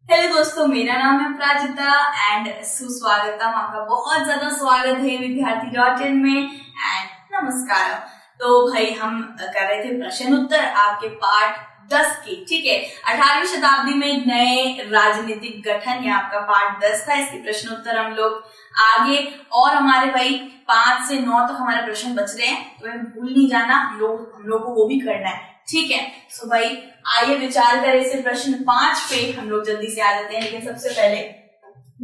Hello दोस्तों, मेरा नाम है प्राजिता एंड सुस्वागतम। आपका बहुत ज्यादा स्वागत है विद्यार्थी.in में एंड नमस्कार। तो भाई हम कर रहे थे प्रश्न उत्तर आपके पार्ट 10 के। ठीक है, 18वीं शताब्दी में नए राजनीतिक गठन, ये आपका पार्ट 10 था। इसके प्रश्न उत्तर हम लोग आगे और हमारे भाई 5 से 9 तक हमारे प्रश्न बच रहे हैं, तो भूल नहीं जाना, हम लोग को वो भी करना है। ठीक है, सो भाई आइए विचार करें इसे प्रश्न 5 पे। हम लोग जल्दी से आ जाते हैं, लेकिन सबसे पहले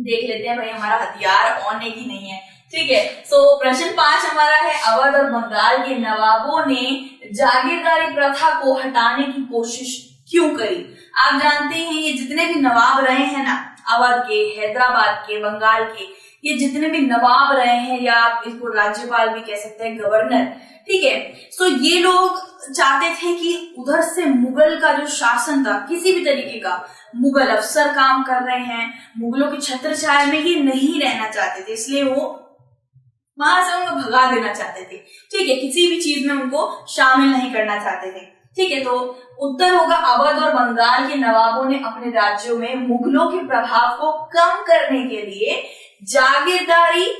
देख लेते हैं भाई हमारा हथियार ऑन है कि नहीं है। ठीक है, सो प्रश्न 5 हमारा है, अवध और बंगाल के नवाबों ने जागीरदारी प्रथा को हटाने की कोशिश क्यों करी। आप जानते हैं ये जितने भी नवाब रहे हैं ना, अवध के, हैदराबाद के, बंगाल के, ये जितने भी नवाब रहे हैं, या आप इसको राज्यपाल भी कह सकते हैं, गवर्नर। ठीक है, सो ये लोग चाहते थे कि उधर से मुगल का जो शासन था, किसी भी तरीके का मुगल अफसर काम कर रहे हैं, मुगलों की छत्र छाया में ये नहीं रहना चाहते थे, इसलिए वो वहां से उनको भगा देना चाहते थे। ठीक है, किसी भी चीज में उनको शामिल नहीं करना चाहते थे। ठीक है, तो उत्तर होगा अवध और बंगाल के नवाबों ने अपने राज्यों में मुगलों के प्रभाव को कम करने के लिए जागीरदारी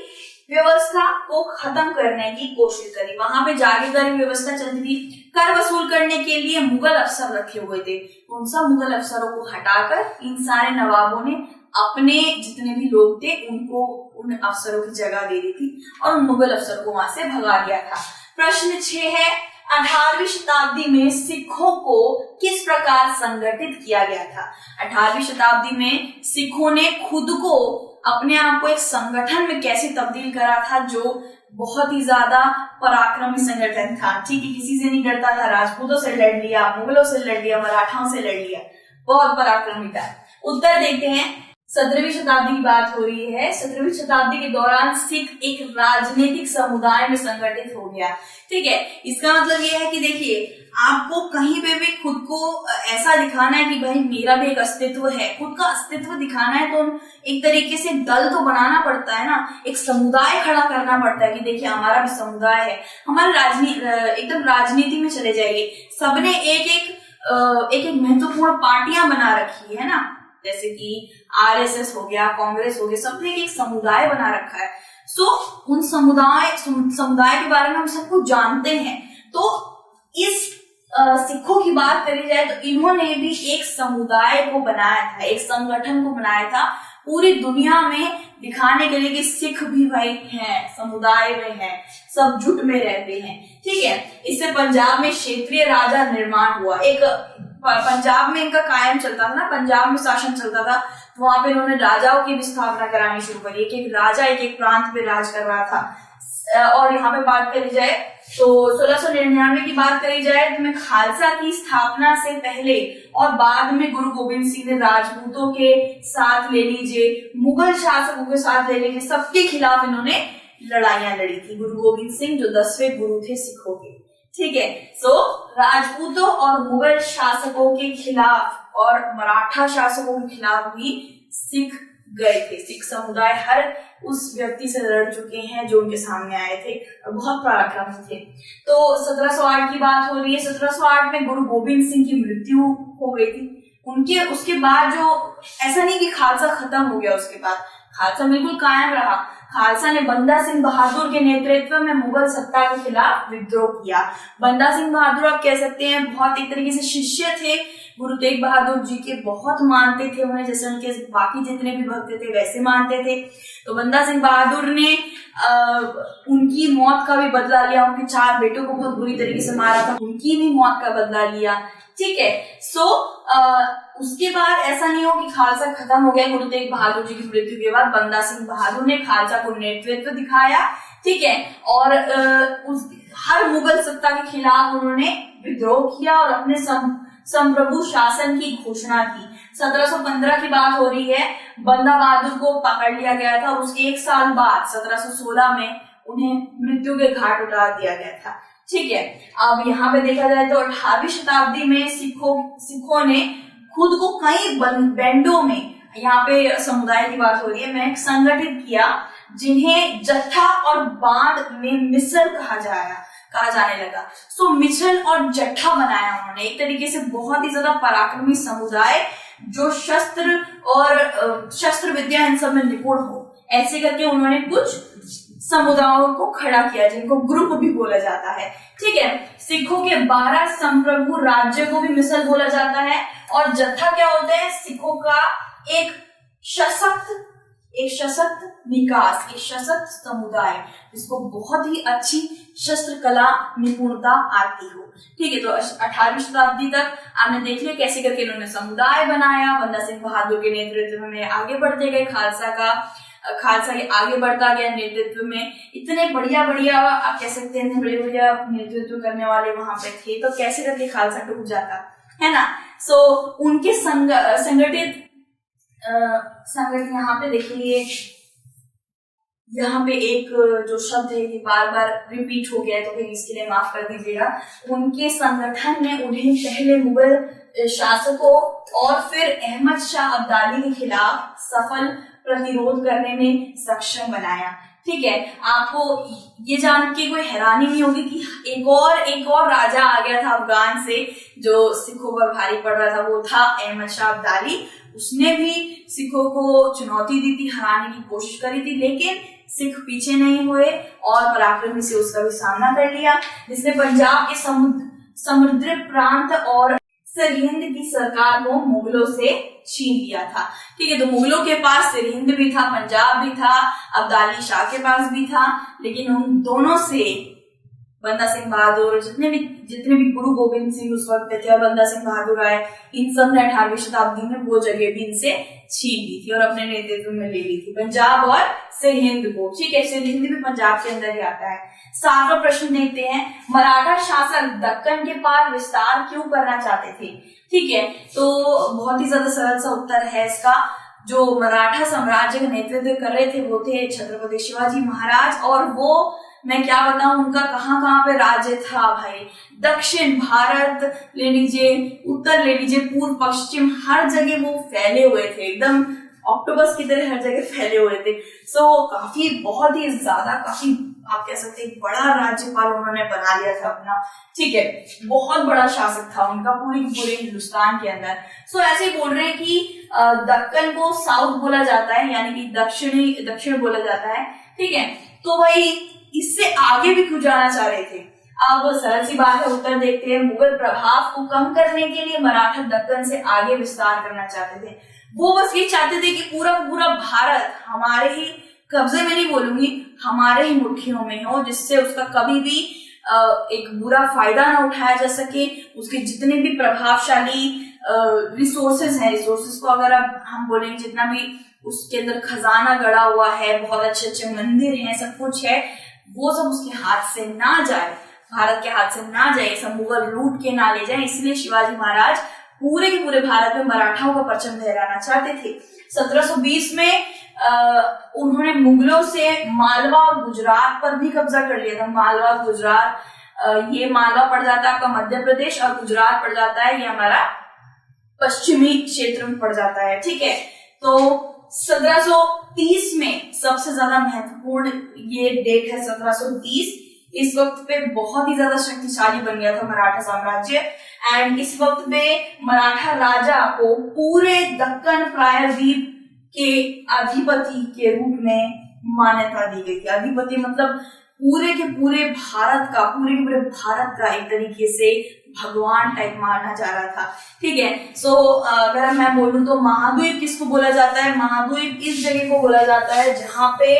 व्यवस्था को खत्म करने की कोशिश करी। वहां पे जागीरदारी व्यवस्था चलती थी, कर वसूल करने के लिए मुगल अफसर रखे हुए थे। उन सब मुगल अफसरों को हटाकर इन सारे नवाबों ने अपने जितने भी लोग थे उनको उन अफसरों की जगह दे दी थी और उन मुगल अफसर को वहां से भगा दिया था। प्रश्न 6 है, 18वीं शताब्दी में सिखों को किस प्रकार संगठित किया गया था। 18वीं शताब्दी में सिखों ने खुद को, अपने आप को एक संगठन में कैसे तब्दील करा था, जो बहुत ही ज्यादा पराक्रमी संगठन था। ठीक है, किसी से नहीं डरता था, राजपूतों से लड़ लिया, मुगलों से लड़ लिया, मराठाओं से लड़ लिया, बहुत पराक्रमी था। उत्तर देखते हैं, 17वीं शताब्दी की बात हो रही है। 17वीं शताब्दी के दौरान सिख एक राजनीतिक समुदाय में संगठित हो गया। ठीक है, इसका मतलब यह है कि देखिए, आपको कहीं पे भी खुद को ऐसा दिखाना है कि भाई मेरा भी एक अस्तित्व है, खुद का अस्तित्व दिखाना है, तो एक तरीके से दल तो बनाना पड़ता है ना, एक समुदाय खड़ा करना पड़ता है कि देखिए हमारा भी समुदाय है। हमारे एकदम राजनीति में चले जाइए, सबने एक महत्वपूर्ण पार्टियां बना रखी है ना, जैसे कि आरएसएस हो गया, कांग्रेस हो गया, सबने एक समुदाय बना रखा है। सो उन समुदाय के बारे में हम सब कुछ जानते हैं। तो इस सिखों की बात करी जाए तो इन्होंने भी एक समुदाय को बनाया था, एक संगठन को बनाया था, पूरी दुनिया में दिखाने के लिए कि सिख भी भाई हैं, समुदाय में हैं, सब जुट में रहते हैं। ठीक है, इससे पंजाब में क्षेत्रीय राजा निर्माण हुआ। एक पंजाब में इनका कायम चलता था ना, पंजाब में शासन चलता था, तो वहां पे इन्होंने राजाओं की भी स्थापना करानी शुरू करी। एक राजा एक प्रांत पे राज कर रहा था। और यहाँ पे बात करी जाए तो 1699 की बात करी जाए तो में खालसा की स्थापना से पहले और बाद में गुरु गोविंद सिंह ने राजपूतों के साथ ले लीजिए, मुगल शासकों के साथ ले लीजिए, सबके खिलाफ इन्होंने लड़ाइयां लड़ी थी। गुरु गोविंद सिंह जो 10वें गुरु थे सिखों के। ठीक है, सो राजपूतों और मुगल शासकों के खिलाफ और मराठा शासकों के खिलाफ भी सिख गए थे। सिख समुदाय हर उस व्यक्ति से लड़ चुके हैं जो उनके सामने आए थे और बहुत पराक्रमी थे। तो 1708 की बात हो रही है। 1708 में गुरु गोविंद सिंह की मृत्यु हो गई थी। उसके बाद जो, ऐसा नहीं कि खालसा खत्म हो गया, उसके बाद खालसा बिल्कुल कायम रहा। खालसा ने बंदा सिंह बहादुर के नेतृत्व में मुगल सत्ता के खिलाफ विद्रोह किया। बंदा सिंह बहादुर आप कह सकते हैं बहुत एक तरीके से शिष्य थे गुरु तेग बहादुर जी के, बहुत मानते थे उन्हें, जैसे उनके बाकी जितने भी भक्त थे वैसे मानते थे। तो बंदा सिंह बहादुर ने उनकी मौत का भी बदला लिया। उनके 4 बेटों को बहुत बुरी तरीके से मारा था, उनकी भी मौत का बदला लिया। ठीक है, सो उसके बाद ऐसा नहीं हो कि खालसा खत्म हो गया। गुरु तेग बहादुर जी की मृत्यु के बाद बंदा सिंह बहादुर ने खालसा को नेतृत्व दिखाया। ठीक है, और हर मुगल सत्ता के खिलाफ उन्होंने विद्रोह किया और अपने संप्रभु शासन की घोषणा की। 1715 की बात हो रही है, बंदा बहादुर को पकड़ लिया गया था और उसके 1 साल बाद 1716 में उन्हें मृत्यु के घाट उतार दिया गया था। ठीक है, अब यहाँ पे देखा जाए तो 18वीं शताब्दी में सिखों ने खुद को कई बैंडों में, यहाँ पे समुदाय की बात हो रही है, में संगठित किया, जिन्हें जत्था और बांध में मिसल कहा जाने लगा। सो मिशन और जट्ठा बनाया उन्होंने, एक तरीके से बहुत ही ज्यादा पराक्रमी समुदाय जो शस्त्र विद्या इन सब में निपुण हो, ऐसे करके उन्होंने कुछ समुदायों को खड़ा किया जिनको ग्रुप भी बोला जाता है। ठीक है, सिखों के 12 संप्रभु राज्य को भी मिसल बोला जाता है। और जत्था क्या होता है? सिखों का एक सशक्त विकास, एक सशक्त समुदाय जिसको बहुत ही अच्छी शस्त्र कला निपुणता आती हो। ठीक है, तो 18वीं शताब्दी तक आपने देख लिया कैसे करके इन्होंने समुदाय बनाया। बंदा सिंह बहादुर के नेतृत्व में आगे बढ़ते गए, खालसा के आगे बढ़ता गया नेतृत्व में। इतने बढ़िया आप कह सकते हैं, इतने बढ़िया नेतृत्व करने वाले वहां पे थे, तो कैसे करके खालसा टूट जाता है ना। सो उनके संगठित यहाँ पे देखिए, यहाँ पे एक जो शब्द है कि बार रिपीट हो गया है, तो फिर इसके लिए माफ कर दीजिएगा। उनके संगठन ने उन्हें पहले मुगल शासकों और फिर अहमद शाह अब्दाली के खिलाफ सफल प्रतिरोध करने में सक्षम बनाया। ठीक है, आपको ये जान के कोई हैरानी नहीं होगी कि एक और राजा आ गया था अफगान से जो सिखों पर भारी पड़ रहा था, वो था अहमद शाह अब्दाली। उसने भी सिखों को चुनौती दी थी, हराने की कोशिश करी थी, लेकिन सिख पीछे नहीं हुए और पराक्रमी से उसका भी सामना कर लिया, जिसने पंजाब के समुद्री प्रांत और सरहिंद की सरकार को मुगलों से छीन लिया था। ठीक है, तो मुगलों के पास सरहिंद भी था, पंजाब भी था, अब्दाली शाह के पास भी था, लेकिन उन दोनों से बंदा सिंह बहादुर, जितने भी गुरु गोविंद सिंह उस वक्त थे और बंदा सिंह बहादुर आए, इन सब ने 18वीं शताब्दी में वो जगह भी इनसे छीन ली थी और अपने नेतृत्व में ले ली थी, पंजाब और सरहिंद को। ठीक है, सरहिंद भी पंजाब के अंदर ही आता है। 7वां प्रश्न देखते हैं, मराठा शासक दक्कन के पार विस्तार क्यों करना चाहते थे? ठीक है, तो बहुत ही ज्यादा सरल सा उत्तर है इसका। जो मराठा साम्राज्य का नेतृत्व कर रहे थे वो थे छत्रपति शिवाजी महाराज, और वो मैं क्या बताऊं उनका कहाँ पे राज्य था भाई। दक्षिण भारत ले लीजिए, उत्तर ले लीजिए, पूर्व पश्चिम, हर जगह वो फैले हुए थे, एकदम ऑक्टोपस की तरह हर जगह फैले हुए थे। सो काफी बहुत ही ज्यादा, काफी आप कह सकते हैं बड़ा राज्यपाल उन्होंने बना लिया था अपना। ठीक है, बहुत बड़ा शासक था उनका पूरे हिंदुस्तान के अंदर। सो ऐसे बोल रहे हैं कि दक्कन को साउथ बोला जाता है, यानी कि दक्षिण बोला जाता है। ठीक है, तो भाई इससे आगे भी क्यों जाना चाह रहे थे? अब सरल सी बात है, उत्तर देखते हैं। मुगल प्रभाव को कम करने के लिए मराठा दक्कन से आगे विस्तार करना चाहते थे। वो बस ये चाहते थे कि पूरा भारत हमारे ही कब्जे में, नहीं बोलूंगी, हमारे ही मुट्ठियों में हो, जिससे उसका कभी भी एक बुरा फायदा ना उठाया जा सके। उसके जितने भी प्रभावशाली रिसोर्सेज हैं, रिसोर्सेज को अगर अब हम बोलेंगे, जितना भी उसके अंदर खजाना गड़ा हुआ है, बहुत अच्छे मंदिर हैं, सब कुछ है, वो सब उसके हाथ से ना जाए, भारत के हाथ से ना जाए, सब मुगल लूट के ना ले जाए। इसलिए शिवाजी महाराज पूरे के पूरे भारत में मराठाओं का परचम लहराना चाहते थे। 1720 में उन्होंने मुगलों से मालवा और गुजरात पर भी कब्जा कर लिया था। मालवा, गुजरात, ये मालवा पड़ जाता है आपका मध्य प्रदेश और गुजरात पड़ जाता है ये हमारा पश्चिमी क्षेत्र में पड़ जाता है। ठीक है, तो 1730 में सबसे ज्यादा महत्वपूर्ण ये डेट है 1730। इस वक्त पे बहुत ही ज्यादा शक्तिशाली बन गया था मराठा साम्राज्य, एंड इस वक्त पे मराठा राजा को पूरे दक्कन प्रायद्वीप के अधिपति के रूप में मान्यता दी गई थी। अधिपति मतलब पूरे के पूरे भारत का एक तरीके से भगवान टाइप माना जा रहा था। ठीक है, सो अगर मैं बोलूं तो महाद्वीप किसको बोला जाता है? महाद्वीप इस जगह को बोला जाता है जहां पे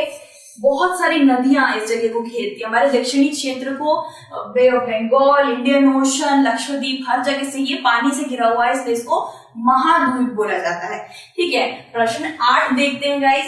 बहुत सारी नदियां इस जगह को घेरती है। हमारे दक्षिणी क्षेत्र को bay of Bengal, Indian Ocean, Lakshadweep, हर जगह से ये पानी से घिरा हुआ है, इसलिए इसको महाद्वीप बोला जाता है। ठीक है, प्रश्न 8 देखते हैं गाइस।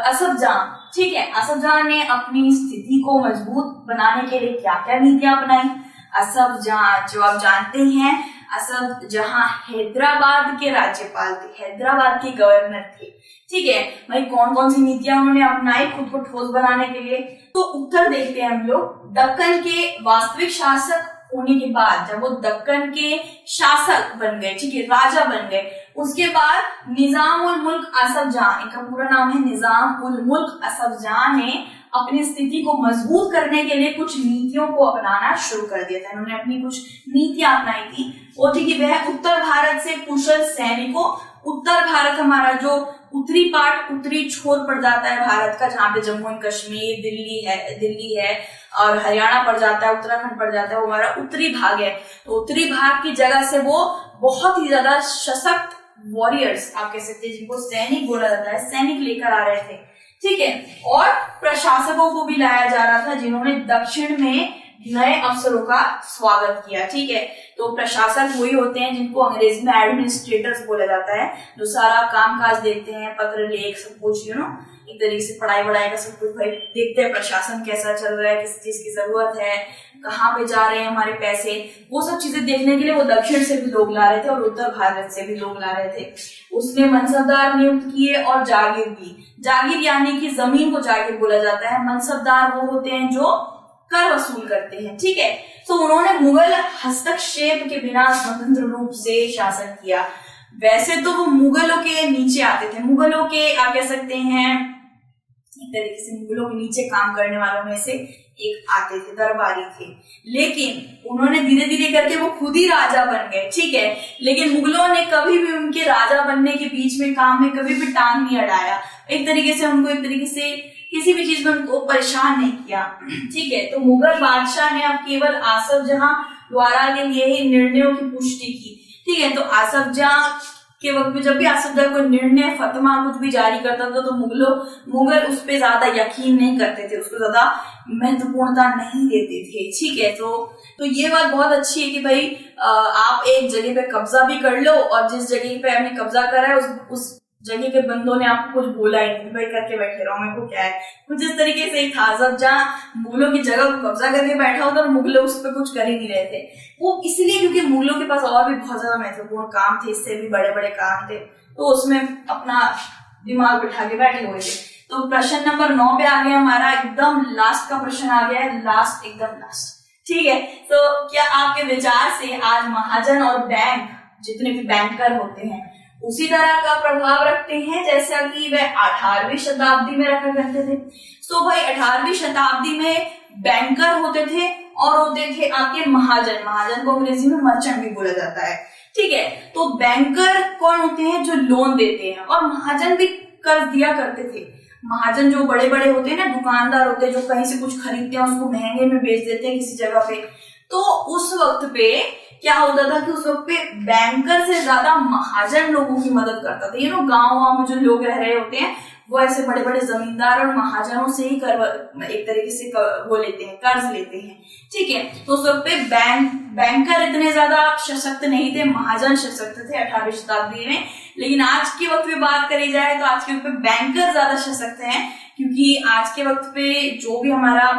असफ जाह, ठीक है, असफ जाह ने अपनी स्थिति को मजबूत बनाने के लिए क्या क्या नीतियां अपनाई? असफ जाह, जो आप जानते हैं, असफ जाह हैदराबाद के राज्यपाल थे, हैदराबाद के गवर्नर थे। ठीक है भाई, कौन कौन सी नीतियां उन्होंने अपनाई खुद को ठोस बनाने के लिए? तो उत्तर देखते हैं हम लोग। दक्कन के वास्तविक शासक होने के बाद, जब वो दक्कन के शासक बन गए, ठीक है, राजा बन गए, उसके बाद निजाम उल मुल्क असफ जाह, इनका पूरा नाम है निजाम उल मुल्क असफ जाह, ने अपनी स्थिति को मजबूत करने के लिए कुछ नीतियों को अपनाना शुरू कर दिया था। इन्होंने अपनी कुछ नीतियां अपनाई थी। वो थी कि वह उत्तर भारत से कुशल सैनिकों, उत्तर भारत हमारा जो उत्तरी छोर पड़ जाता है भारत का, जहाँ पे जम्मू एंड कश्मीर, दिल्ली है और हरियाणा पड़ जाता है, उत्तराखंड पड़ जाता है, वो हमारा उत्तरी भाग है। तो उत्तरी भाग की जगह से वो बहुत ही ज्यादा सशक्त वॉरियर्स आप कह सकते हैं, जिनको सैनिक बोला जाता है, सैनिक लेकर आ रहे थे, ठीक है। और प्रशासकों को भी लाया जा रहा था जिन्होंने दक्षिण में नए अफसरों का स्वागत किया, ठीक है। तो प्रशासक वही होते हैं जिनको अंग्रेजी में एडमिनिस्ट्रेटर्स बोला जाता है, जो सारा कामकाज देखते हैं, पत्र लेख सब कुछ, एक तरीके से पढ़ाई वढ़ाई का सब कुछ भाई देखते हैं, प्रशासन कैसा चल रहा है, किस चीज की जरूरत है, कहाँ पे जा रहे हैं हमारे पैसे, वो सब चीजें देखने के लिए वो दक्षिण से भी लोग ला रहे थे और उत्तर भारत से भी लोग ला रहे थे। उसने मनसबदार नियुक्त किए और जागीर दी। जागीर यानी कि जमीन को जागीर बोला जाता है। मनसबदार वो होते हैं जो कर वसूल करते हैं, ठीक है। तो उन्होंने मुगल हस्तक्षेप के बिना स्वतंत्र रूप से शासन किया। वैसे तो वो मुगलों के नीचे आते थे, मुगलों के आप कह सकते हैं एक तरीके से मुगलों के नीचे काम करने वालों में से एक आते थे, दरबारी थे, लेकिन उन्होंने धीरे धीरे करके वो खुद ही राजा बन गए, ठीक है। लेकिन मुगलों ने कभी भी उनके राजा बनने के बीच में काम में कभी भी टांग नहीं अड़ाया, एक तरीके से उनको एक तरीके से किसी भी चीज में उनको परेशान नहीं किया, ठीक है। तो मुगल बादशाह ने अब केवल आसफ जहां द्वारा के लिए ही निर्णयों की पुष्टि की, ठीक है। तो आसफ जहां के वक्त में जब भी आसफ जहा कोई निर्णय, फतवा कुछ भी जारी करता था तो मुगल उस पर ज्यादा यकीन नहीं करते थे, उसको ज्यादा महत्वपूर्णता नहीं देते थे, ठीक है। तो ये बात बहुत अच्छी है कि भाई आप एक जगह पे कब्जा भी कर लो और जिस जगह पे आपने कब्जा करा है उस जगह के बंदों ने आपको कुछ बोला ही नहीं, भाई करके बैठे रहो, मेरे को क्या है। कुछ इस तरीके से ही था, जब जहाँ मुगलों की जगह को कब्जा करके बैठा होता और मुगलों उस पर कुछ कर ही नहीं रहे थे, वो इसलिए क्योंकि मुगलों के पास और भी बहुत ज्यादा महत्वपूर्ण काम थे, इससे भी बड़े बड़े काम थे, तो उसमें अपना दिमाग बिठा के बैठे हुए थे। तो प्रश्न नंबर 9 पे आ गया हमारा, एकदम लास्ट का प्रश्न आ गया है, लास्ट एकदम लास्ट, ठीक है। तो क्या आपके विचार से आज महाजन और बैंक, जितने भी बैंकर होते हैं, उसी तरह का प्रभाव रखते हैं जैसा कि वह 18वीं शताब्दी में रखा करते थे? तो भाई 18वीं शताब्दी में बैंकर होते थे और होते थे आपके महाजन, महाजन को अंग्रेजी में मर्चेंट भी बोला जाता है, ठीक है। तो बैंकर कौन होते हैं? जो लोन देते हैं, और महाजन भी कर्ज दिया करते थे। महाजन जो बड़े बड़े होते हैं ना, दुकानदार होते हैं, जो कहीं से कुछ खरीदते हैं उसको महंगे में बेच देते हैं किसी जगह पे, तो उस वक्त पे क्या होता था कि उस वक्त पे बैंकर से ज्यादा महाजन लोगों की मदद करता था। ये लोग गांव में जो लोग रह रहे होते हैं वो ऐसे बड़े बड़े जमींदार और महाजनों से ही एक तरीके से वो लेते हैं, कर्ज लेते हैं, ठीक है। तो उस वक्त पे बैंकर इतने ज्यादा सशक्त नहीं थे, महाजन सशक्त थे 18वीं शताब्दी में। लेकिन आज के वक्त में बात करी जाए तो आज के वक्त पे बैंकर ज्यादा सशक्त हैं, क्योंकि आज के वक्त पे जो भी हमारा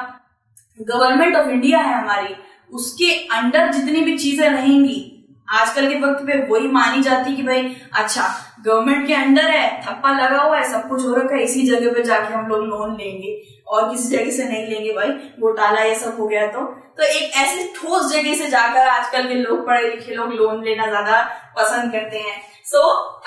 गवर्नमेंट ऑफ इंडिया है हमारी, उसके अंडर जितनी भी चीजें रहेंगी आजकल के वक्त पे वही मानी जाती कि भाई अच्छा गवर्नमेंट के अंडर है, थप्पा लगा हुआ है, सब कुछ हो रखा है, इसी जगह पे जाके हम लोग लोन लेंगे और किसी जगह से नहीं लेंगे, भाई घोटाला ये सब हो गया। तो एक ऐसी ठोस जगह से जाकर आजकल के लोग, पढ़े लिखे लोग, लोन लेना ज्यादा पसंद करते हैं।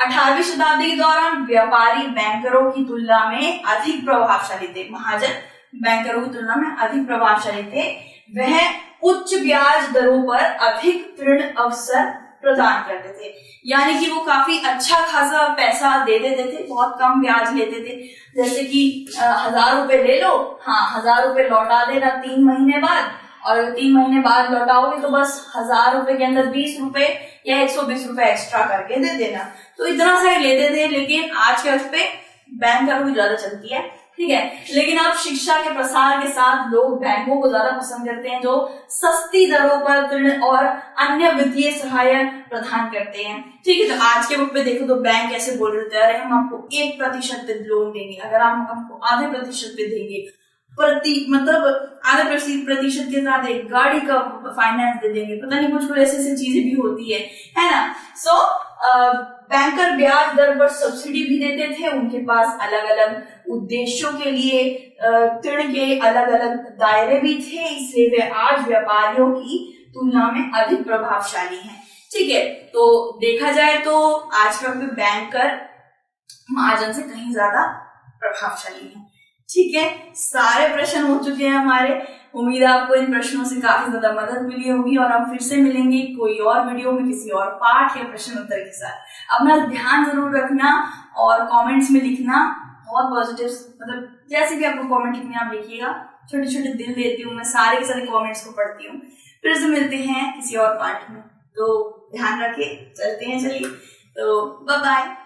18वीं शताब्दी के दौरान व्यापारी बैंकरों की तुलना में अधिक प्रभावशाली थे, महाजन बैंकरों की तुलना में अधिक प्रभावशाली थे। वह उच्च ब्याज दरों पर अधिक ऋण अवसर प्रदान करते थे, यानी कि वो काफी अच्छा खासा पैसा दे देते थे, बहुत कम ब्याज लेते थे। जैसे कि 1000 रुपए ले लो, हाँ 1000 रुपए लौटा देना 3 महीने बाद, और 3 महीने बाद लौटाओगे तो बस 1000 रुपए के अंदर 20 रुपए या 120 रुपए एक्स्ट्रा करके दे देना। तो इतना सा ही लेते थे। लेकिन आज के वक्त पे बैंकरों की ज्यादा चलती है, ठीक है। लेकिन अब शिक्षा के प्रसार के साथ लोग बैंकों को ज्यादा पसंद करते हैं, जो सस्ती दरों पर ऋण और अन्य वित्तीय सहायता प्रदान करते हैं, ठीक है। तो आज के वक्त पे देखो तो बैंक ऐसे बोल रहे थे, अरे हम आपको 1% पे लोन देंगे, अगर हम हमको आधे प्रतिशत पे देंगे, मतलब आधे प्रतिशत के साथ एक गाड़ी का फाइनेंस दे देंगे, पता नहीं कुछ ऐसी चीजें भी होती है ना। बैंकर ब्याज दर पर सब्सिडी भी देते थे। उनके पास अलग अलग उद्देश्यों के लिए ऋण के अलग अलग दायरे भी थे, इसलिए वे आज व्यापारियों की तुलना में अधिक प्रभावशाली हैं, ठीक है। तो देखा जाए तो आज के वक्त में बैंकर महाजन से कहीं ज्यादा प्रभावशाली है, ठीक है, सारे प्रश्न हो चुके हैं हमारे। उम्मीद है आपको इन प्रश्नों से काफी ज्यादा मदद मिली होगी और हम फिर से मिलेंगे कोई और वीडियो में किसी और पाठ या प्रश्न उत्तर के साथ। अपना ध्यान जरूर रखना और कमेंट्स में लिखना बहुत पॉजिटिव, मतलब जैसे भी आपको कमेंट लिखने आप लिखिएगा, छोटे छोटे दिल देती हूँ मैं, सारे के सारे कमेंट्स को पढ़ती हूँ। फिर से मिलते हैं किसी और पाठ में, तो ध्यान रखे, चलते हैं, चलिए, तो बाय बाय।